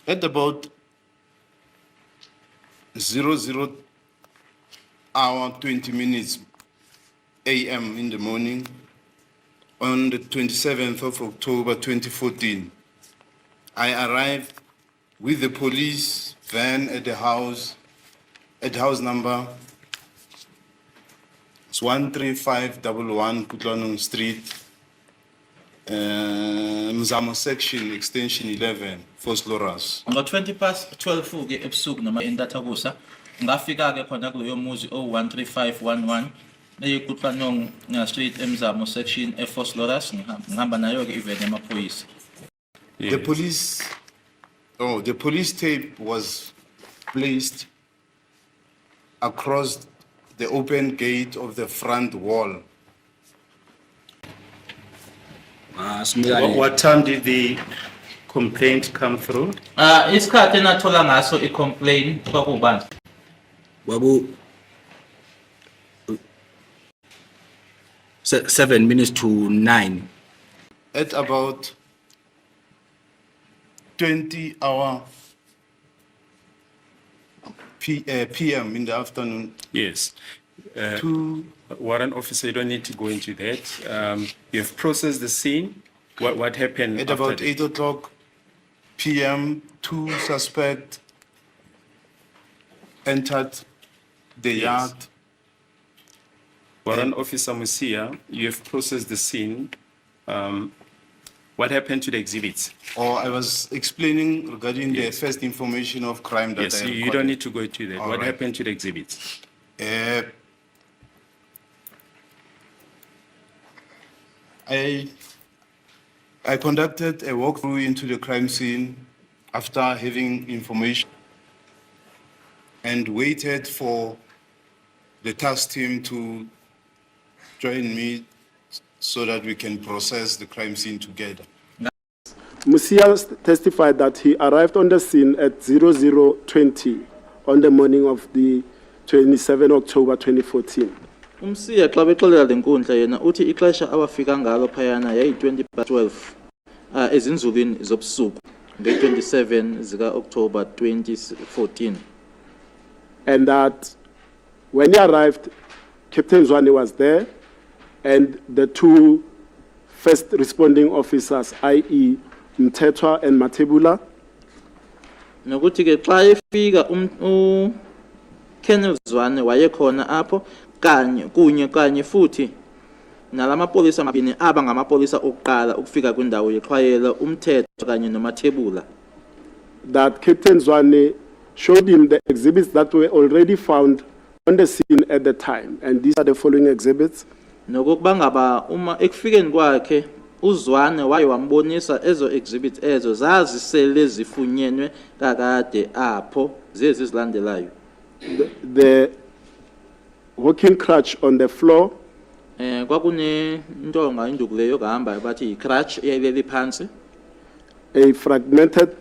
At about 00 hour 20 minutes a.m. in the morning, on the 27th of October 2014, I arrived with the police van at house number 13511 Putlwanong Street, Mzamo section, extension 11, Fosloras. Ngo 12 ke ebusuku noma entathakusa ngafika ke khona kuleyo muzi 013511 eyiKutlanong Street eMzamo section eFosloras ngihamba nayo ke even emaphoyisa. The police tape was placed across the open gate of the front wall. What time did the complaint come through? Isikhathi enathola ngaso i-complaint kwakubani? Babu 7 minutes to 9. At about 20 hour p.m. in the afternoon. Yes. Warrant officer, you don't need to go into that. You have processed the scene. What happened? At about 8 o'clock p.m., two suspects entered the yard. Warrant officer Mosia, you have processed the scene. What happened to the exhibits? I was explaining regarding the first information of crime that yes, I you don't need to go into that. All what right. happened to the exhibits? I conducted a walkthrough into the crime scene after having information and waited for the task team to join me so that we can process the crime scene together. Mosia testified that he arrived on the scene at 00:20 on the morning of the 27 October 2014. Umsiya xa bexolela lenkundla yena uthi ixesha abafika ngalo phayana yayi 20:12 ezinzulwini zobusuku nge-27 zika October 2014. And that when he arrived, Captain Zwane was there, and the two first responding officers, i.e. Mthethwa and Matebula. Nokuthi ke xa efika Colonel Zwane wayekhona apho kanye futhi nalamapolisa amabini aba ngamapolisa okuqala ukufika kwindawo yexhwayelo Umthethwa kanye noMathebula. That Captain Zwane showed him the exhibits that were already found on the scene at the time, and these are the following exhibits. Nokuba ngaba uma ekufikeni kwakhe uZwane waye wambonisa ezo exhibits ezo zazisele zifunyenwe kakade apho zezi zilandelayo. The walking crutch on the floor. Kwakune ntonga induku leyo kahamba bathi i-crutch eyayileli phansi. A fragmented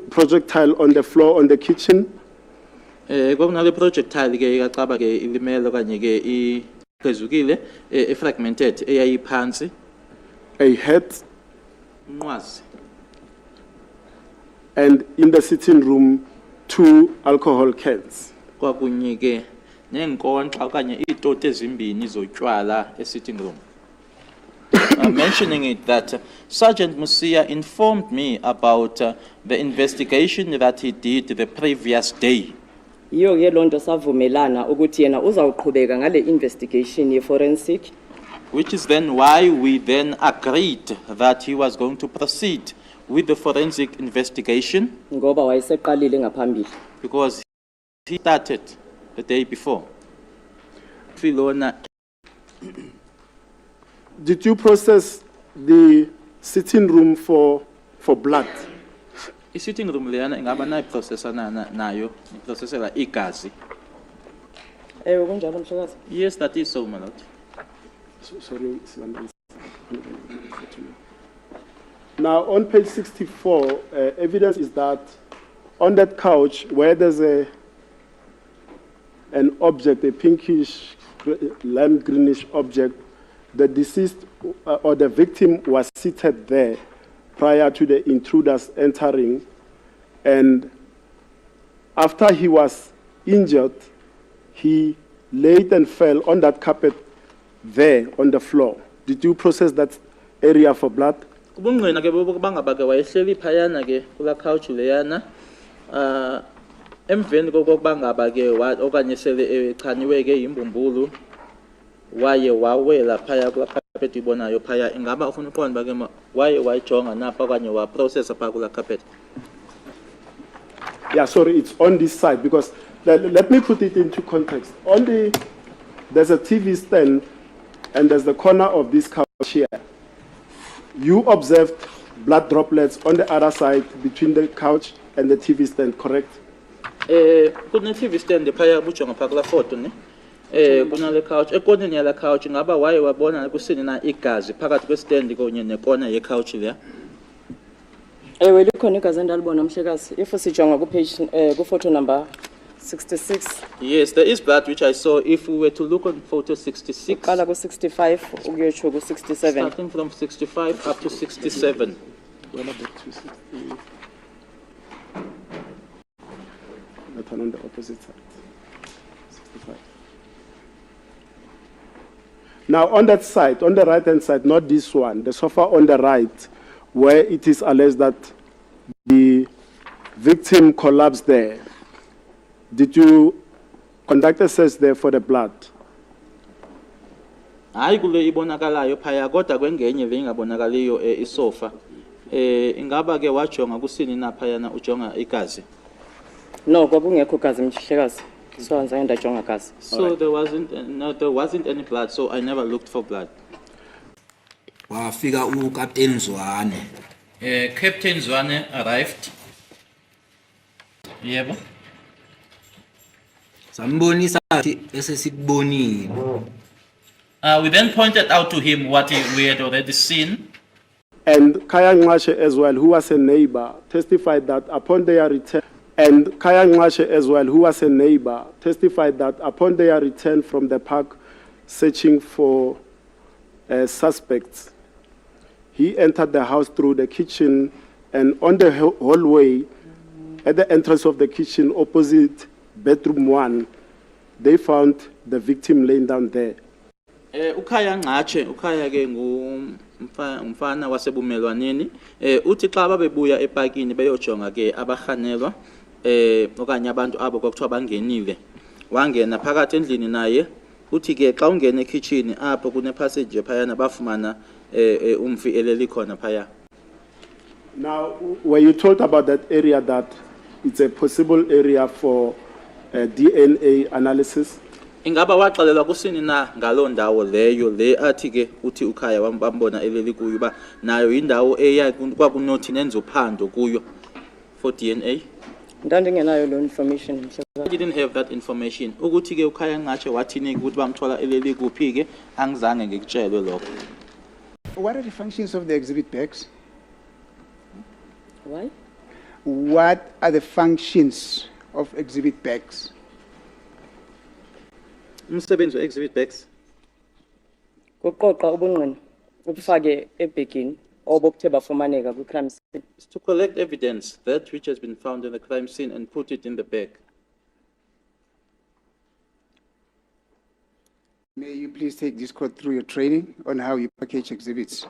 projectile on the floor on the kitchen. Kwakunale projectile ke ikacaba ke ilimelo kanye ke iphezukile fragmented eyayiphansi. A hat. Unqwazi. And in the sitting room 2 alcohol cans. Kwakunye ke nenkonxa okanye itoti ezimbini zotywala sitting room. Mentioning it that Sergeant Mosia informed me about the investigation that he did the previous day. Iyo ke lonto savumelana ukuthi yena uzawuqhubeka ngale investigation ye forensic, which is then why we then agreed that he was going to proceed with the forensic investigation ngoba wayeseqalile ngaphambili, because he started the day before. Filona, did you process the sitting room for blood? i-sitting room leyana ingaba nayo processor nayo processela igazi. Kunjalo mhlekazi? Yes, that is so, my lord. Sorry. Now on page 64, evidence is that on that couch where there's an object, a pinkish, lime greenish object, the deceased or the victim was seated there prior to the intruders entering, and after he was injured, he laid and fell on that carpet there on the floor. Did you process that area for blood? Kubungqina ke bokubanga ke wayehleli phayana ke kula couch leyana emveni kokuba ngaba ke okanye sele echaniwe ke imbumbulu waye wawela phaya kula carpet ibonayo phaya ingaba ufuna uqonda ke waye wayijonga napha okanye wa process apha kula carpet. Yeah, sorry, it's on this side because let me put it into context. There's a TV stand and there's the corner of this couch here. You observed blood droplets on the other side between the couch and the TV stand, correct? Kune TV stand phaya bujonga pha kula photo ne. Kunale couch ekoneni yala couch ngaba waye wabona kusini na igazi phakathi kwe stand kunye nekona ye couch leya. Ewe likhona igazi endalibona mhlekazi if sijonga ku page ku photo number 66. Yes, there is blood which I saw. If we were to look on photo 66, Uqala ku 65 ukuyotsho ku 67. starting from 65 up to 67. That one on the opposite side. 65. Now on that side, on the right hand side, not this one, the sofa on the right, where it is alleged that the victim collapsed there. Did you conduct a search there for the blood? Hayi kule ibonakalayo phaya kodwa kwengenye le ingabonakaliyo isofa. Ingaba ke wajonga kusini na phayana ujonga igazi. No, kwakungekho gazi mhlekazi. So anzange ndajonga gazi. So there wasn't any blood, so I never looked for blood. Wafika uCaptain Zwane. Captain Zwane arrived. Yebo. Sambonisa ukuthi esesikubonile. We then pointed out to him what we had already seen. And Kaya Ngashe as well, who was a neighbor, testified that upon their return. And Kaya Ngashe as well, who was a neighbor, testified that upon their return from the park, searching for suspects, he entered the house through the kitchen, and on the hallway, at the entrance of the kitchen, opposite bedroom 1, they found the victim laying down there. Ukhaya ke umfana wasebumelwaneni. Uthi xa babebuya epakini beyojonga ke abahanelwa okanye abantu abo kwakuthiwa bangenile. Wangena phakathi endlini naye. Uthi ke xa ungena ekitchen apho kune passage phayana bafumana umfi eleli khona phaya. Now, were you told about that area that it's a possible area for DNA analysis? Ingaba waxelelwa kusini na ngaloo ndawo leyo le athi ke uthi ukhaya bambona eleli kuyo ba nayo indawo eya kwakunothi nenze uphando kuyo for DNA? Ndandingenayo lo information I mhlekazi. didn't have that information. Ukuthi ke ukhaya ngatshe wathini ukuthi bamthola eleli kuphi ke angizange ngikutshelwe lokho. What are the functions of the exhibit bags? Why? What are the functions of exhibit bags? Umsebenzi exhibit bags. Kuqoqa ubungqina ubufake ebhegini obokuthe bafumaneka ku crime scene. Is to collect evidence, that which has been found in the crime scene, and put it in the bag. May you please take this court through your training on how you package exhibits?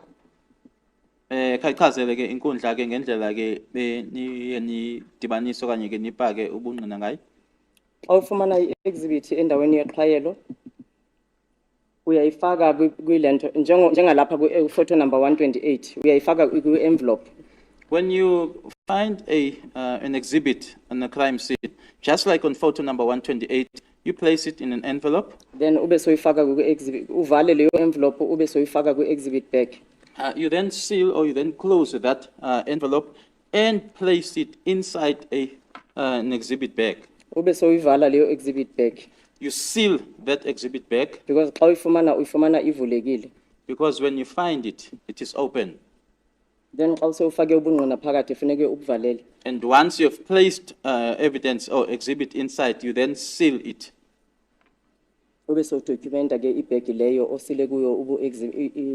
Khayichazele ke inkundla ke ngendlela ke ni dibaniso kanye ke nipake ubungqina ngayo. Xa ufumana i-exhibit endaweni yexhayelo uyayifaka kwilento njengalapha ku photo number 128 uyayifaka kwi-envelope. When you find an exhibit on a crime scene, just like on photo number 128, you place it in an envelope. Then ube soyifaka kwi-exhibit uvale leyo envelope ube soyifaka kwi-exhibit bag. You then seal or you then close that envelope and place it inside an exhibit bag. Ube soyivala leyo exhibit bag You seal that exhibit bag because xa uyifumana ivulekile. because when you find it, it is open. Then xa usewufake ubungqina phakathi funeke ubuvalele. And once you have placed evidence or exhibit inside, you then seal it. Ube sowudocumenta ke ibag leyo osile kuyo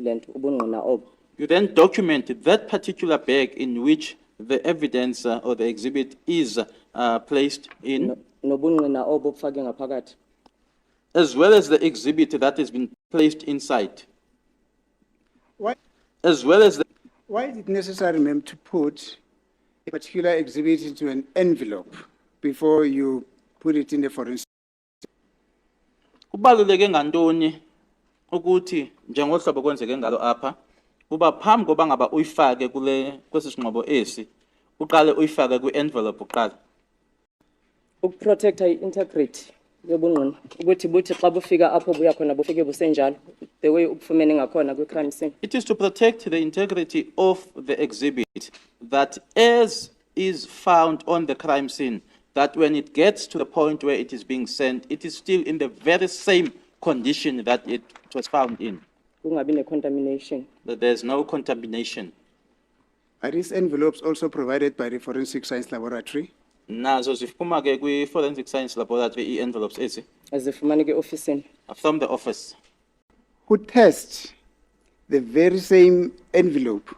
lento ubungqina obo. You then document that particular bag in which the evidence or the exhibit is placed in, nobungqina obo bufake ngaphakathi. as well as the exhibit that has been placed inside, Why, as well as the why is it necessary, ma'am, to put a particular exhibit into an envelope before you put it in the forensic? kubaluleke ngantoni ukuthi njengohlobo kwenzeke ngalo apha kuba phambi koba ngaba uyifake kwesi sinqobo esi uqale uyifake kwi-envelope uqala Ukuprotecta i-integrity yobungqina ukuthi buthi xa bufika apho buya khona bufike busenjalo the way ubufumene ngakhona kwi-crime scene. It is to protect the integrity of the exhibit that as is found on the crime scene, that when it gets to the point where it is being sent, it is still in the very same condition that it was found in, Kungabi ne-contamination. that there's no contamination. Are these envelopes also provided by the Forensic Science Laboratory? Nazo ziphuma ke kwi-forensic science laboratory i-envelopes ezi Azifumaneke ofisini. from the office. Who test the very same envelope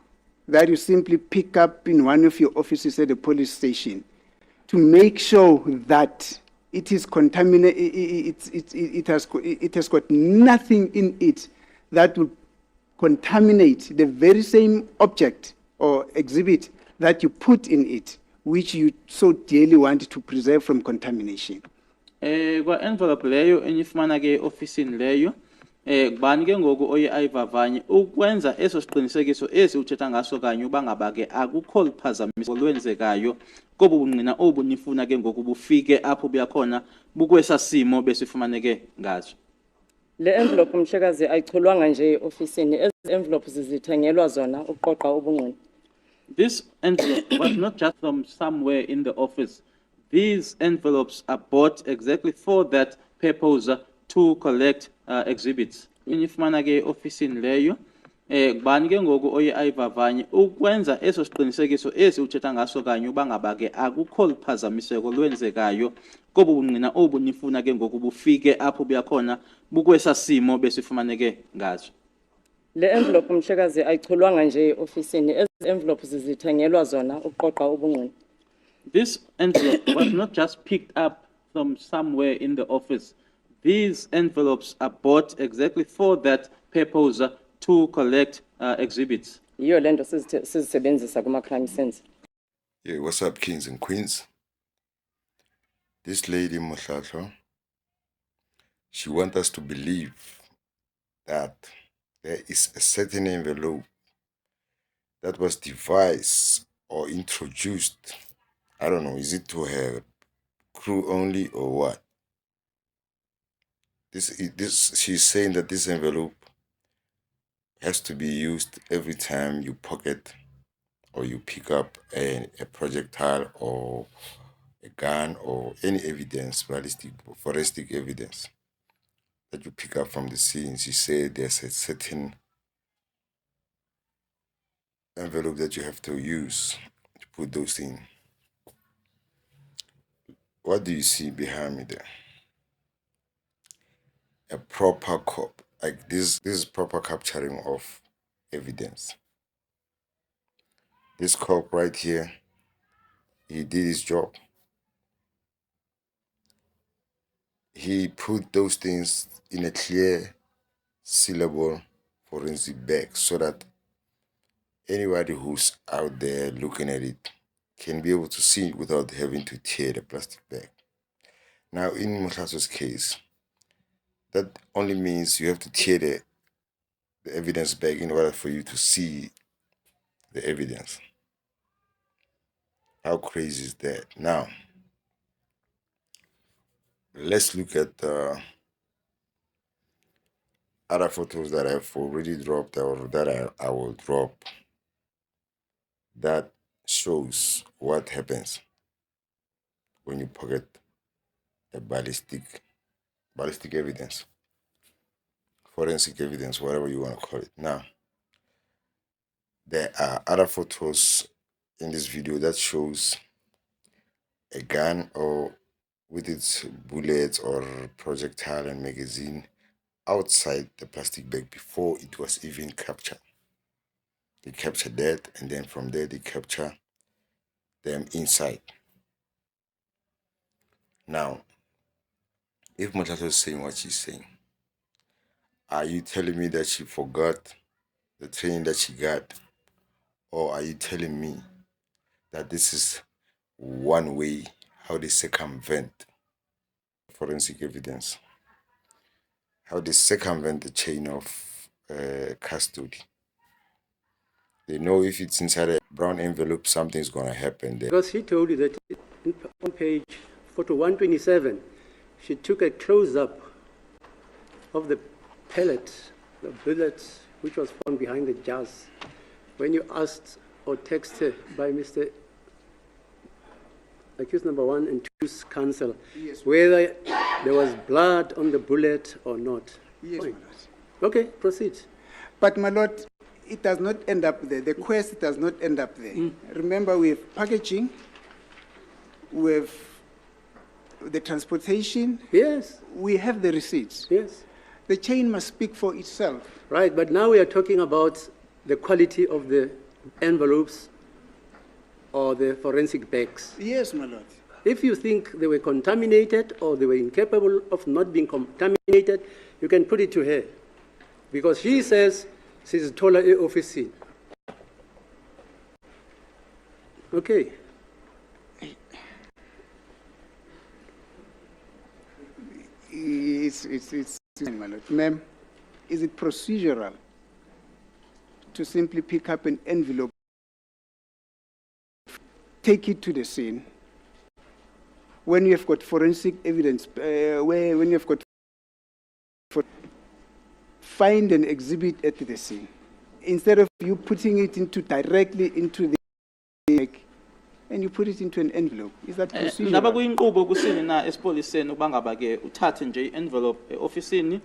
that you simply pick up in one of your offices at the police station to make sure that it is contaminated, it has got nothing in it that will contaminate the very same object or exhibit that you put in it, which you so dearly want to preserve from contamination? Kwa envelope leyo enifumana ke ofisini leyo kubani ke ngoku oye ayivavanye ukwenza eso siqinisekiso esi uthetha ngaso kanye uba ngaba ke akukho liphazamiso lwenzekayo kobu bungqina obu nifuna ke ngoku bufike apho buyakhona bukwesa simo besifumaneke ngaso. Le envelope mhlekazi ayicholwanga nje ofisini. Ezi envelopes zithengelwa zona ukuqoqa ubungqina. This envelope was not just from somewhere in the office. These envelopes are bought exactly for that purpose to collect exhibits. Inifumana ke ofisini leyo kubani ke ngoku oye ayivavanye ukwenza eso siqinisekiso esi uthetha ngaso kanye uba ngaba ke akukho liphazamiseko lwenzekayo kobu bungqina obu nifuna ke ngoku bufike apho buyakhona bukwesa simo besifumaneke ngaso. Le envelope mhlekazi ayicholwanga nje ofisini. Ezi envelopes zithengelwa zona ukuqoqa ubungqina. This envelope was not just picked up from somewhere in the office. These envelopes are bought exactly for that purpose to collect exhibits. Yiyo lento sizisebenzisa kuma-crime scenes. Yeah, what's up, kings and queens? This lady, Mosia-Mhlaho, she wants us to believe that there is a certain envelope that was devised or introduced. I don't know, is it to her crew only or what? She's saying that this envelope has to be used every time you pocket or you pick up a projectile or a gun or any evidence, ballistic or forensic evidence that you pick up from the scene. She said there's a certain envelope that you have to use to put those in. What do you see behind me there? A proper like this is proper capturing of evidence. This cop right here, he did his job. He put those things in a clear, sealable forensic bag so that anybody who's out there looking at it can be able to see it without having to tear the plastic bag. Now, in Mosia-Mhlaho's case, that only means you have to tear the evidence bag in order for you to see the evidence. How crazy is that? Now, let's look at other photos that I've already dropped or that I will drop that shows what happens when you pocket the ballistic evidence, forensic evidence, whatever you want to call it. Now, there are other photos in this video that shows a gun or with its bullets or projectile and magazine outside the plastic bag before it was even captured. They capture that, and then from there they capture them inside. Now, if Mhlaho is saying what she's saying, are you telling me that she forgot the training that she got? Or are you telling me that this is one way how they circumvent forensic evidence? How they circumvent the chain of custody? They know if it's inside a brown envelope, something's going to happen there. Because he told you that on page photo 127, she took a close-up of the pellet, the bullet, which was found behind the jars. When you asked or texted by Mr. accused number 1 and 2's counsel, whether there was blood on the bullet or not. Yes, Fine. my lord. Okay, proceed. But my lord, it does not end up there. The quest does not end up there. Remember, we have packaging, we have the transportation, Yes, we have the receipts. yes. The chain must speak for itself. Right, but now we are talking about the quality of the envelopes or the forensic bags. Yes, my lord. If you think they were contaminated or they were incapable of not being contaminated, you can put it to her. Because she says she's told her office. Okay. It's my lord. Ma'am, is it procedural to simply pick up an envelope, take it to the scene, when you have got forensic evidence, when you have got find an exhibit at the scene, instead of you putting it into directly into the and you put it into an envelope? Is that Ngaba procedural? kuyinqubo kusini na esipoliseni ukuba ngaba ke uthathe nje i-envelope ofisini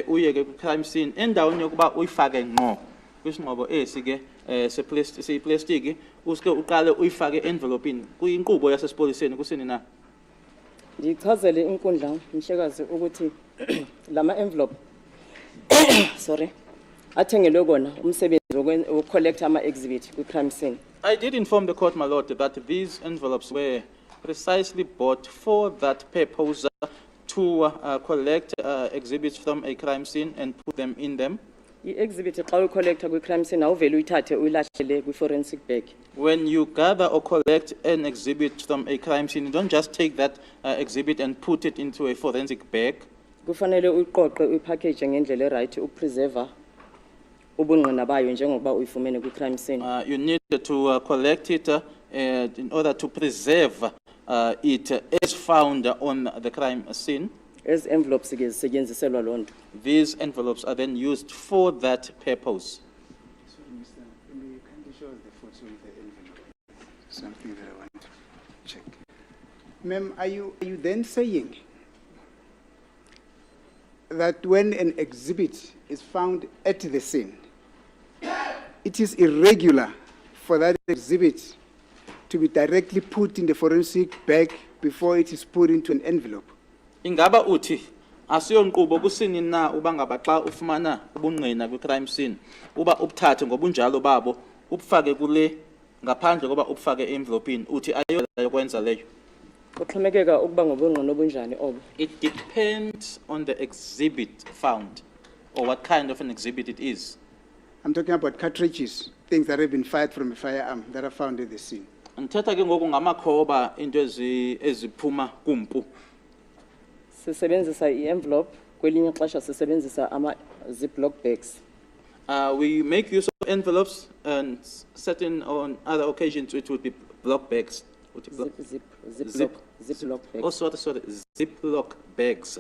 uye ke ku-crime scene endaweni yokuba uyifake ngqo kwisinqobo esi ke seyiplastiki uske uqale uyifake envelopini kuyinqubo yasesipoliseni kusini na. Ndichazele inkundla mhlekazi ukuthi lama envelope sorry athengelwe kona umsebenzi wokucollect ama exhibit ku crime scene. I did inform the court, my lord, that these envelopes were precisely bought for that purpose to collect exhibits from a crime scene and put them in them. I-exhibit xa uyicollecta kwi-crime scene awuvele uyithathe uyilahlele kwi-forensic bag. When you gather or collect an exhibit from a crime scene, you don't just take that exhibit and put it into a forensic bag. Kufanele uyiqoqe uyipackage ngendlela right ukupreserve ubungqina bayo njengoba uyifumene kwi-crime scene. You need to collect it in order to preserve it as found on the crime scene. Ezi envelopes ke zisetyenziselwa loo nto. These envelopes are then used for that purpose. Sorry, Mr. You can't show us the photo of the envelope. Something that I want to check. Ma'am, are you then saying that when an exhibit is found at the scene, it is irregular for that exhibit to be directly put in the forensic bag before it is put into an envelope? Ingaba uthi asiyonqubo kusini na uba ngaba xa ufumana ubungqina kwi-crime scene uba ubuthathe ngobunjalo babo ubufake kule ngaphandle koba ubufake envelopini uthi ayola yokwenza leyo? Kuxhomekeka ukuba ngobungqina obunjani obo. It depends on the exhibit found or what kind of an exhibit it is. I'm talking about cartridges, things that have been fired from a firearm that are found at the scene. Ngithetha ke ngoku ngamakhoba into eziphuma kumpu. Sisebenzisa i-envelope, kwelinye ixesha sisebenzisa ama ziploc bags. We make use of envelopes and certain on other occasions it would be block bags. Ziploc bags. Oh, sorry, ziplock bags.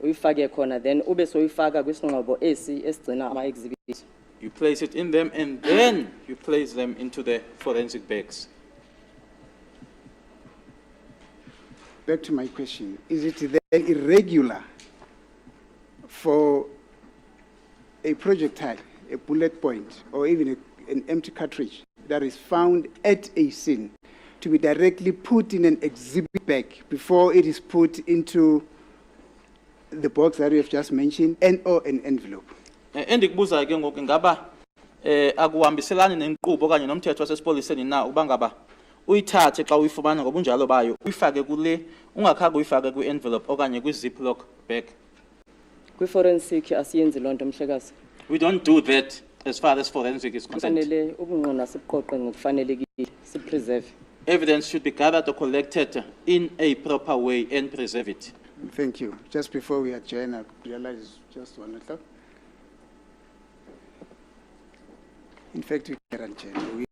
Uyifake khona then ube soyifaka kwisingxobo esi esigcina ama exhibit. You place it in them and then you place them into the forensic bags. Back to my question, is it then irregular for a projectile, a bullet point, or even an empty cartridge that is found at a scene to be directly put in an exhibit bag before it is put into the box that you have just mentioned and or an envelope? Endikubuza ke ngoku ngaba akuhambiselani nenkqubo kanye nomthetho wasesipoliseni na uba ngaba uyithathe xa uyifumana ngobunjalo bayo uyifake kule ungakhange uyifake kwi-envelope okanye kwi-ziplock bag? Kwi-forensic asiyenzi loo nto mhlekazi. We don't do that as far as forensic is concerned. Kufanele ubungqina sibuqoqe ngokufanelekile, sipreserve. Evidence should be gathered or collected in a proper way and preserve it. Thank you. Just before we adjourn, I realize just 1 o'clock. In fact, we can adjourn.